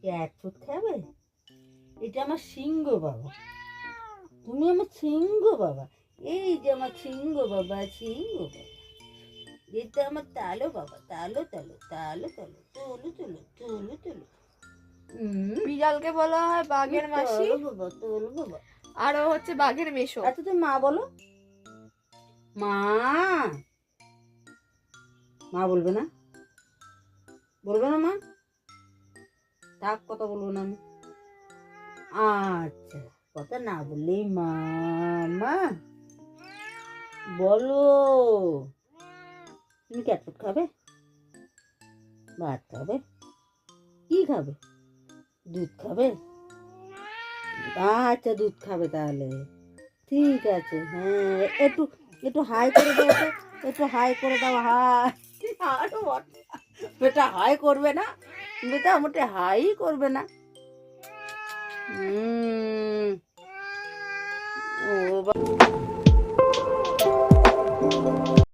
Cat food খাবে? এটা আমার সিংহ বাবা, তুমি আমার সিংহ বাবা। এই যে আমার সিংহ বাবা, সিংহ বাবা। এটা আমার তালো বাবা, তালো তালো তালো তালো তোলো তোলো তোলো তোলো। বিড়ালকে বলা হয় বাঘের মাসি, তোলো বাবা, তোলো বাবা। আর ও হচ্ছে বাঘের মেশো। আচ্ছা তুমি মা বলো। মা, মা বলবে না? বলবে না মা? থাক, কথা বলবো না আমি। আচ্ছা, কথা না বললেই মা। মা বলো, তুমি ক্যাট ফুড খাবে? ভাত খাবে? কি খাবে? দুধ খাবে? আচ্ছা দুধ খাবে তাহলে, ঠিক আছে। হ্যাঁ, একটু একটু হাই করে দাও তো, একটু হাই করে দাও। হাই। আরো বেটা হাই করবে না, বেটা মোটে হাই করবে না।